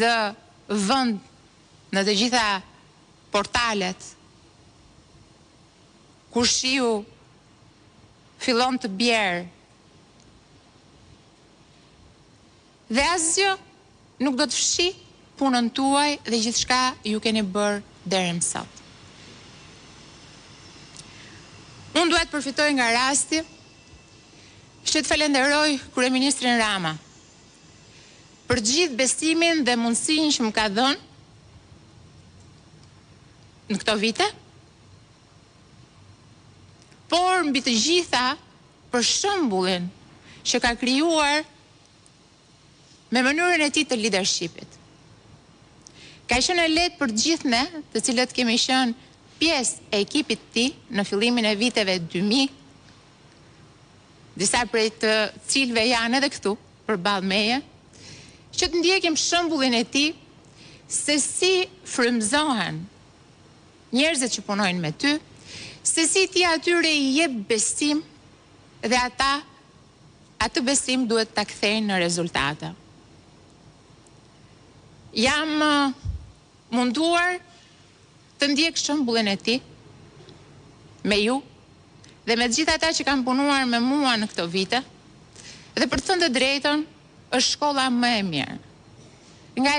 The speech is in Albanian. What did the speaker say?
zë vend në të gjitha portalet, kur shiu fillon të bjerë, dhe asgjë nuk do të fshi punën tuaj dhe gjithçka ju keni bërë deri më sot. Unë duhet të përfitoj nga rasti që të falenderoj kryeministrin Rama për gjithë besimin dhe mundësinë që më ka dhënë në këto vite, por mbi të gjitha për shembullin që ka krijuar me mënyrën e tij të leadershipit. Ka qenë lehtë për gjithë ne, të cilët kemi qenë pjesë e ekipit të tij në fillimin e viteve 2000, disa prej të cilëve janë edhe këtu përballë meje, që të ndjekim shembullin e tij se si frymëzohen njerëzit që punojnë me ty, se si ti atyre i jep besim dhe ata atë besim duhet ta kthejnë në rezultate. Jam munduar të ndjek shembullin e tij me ju dhe me gjithë ata që kanë punuar me mua në këto vite, dhe për të thënë të drejtën, është shkolla më e mirë. Nga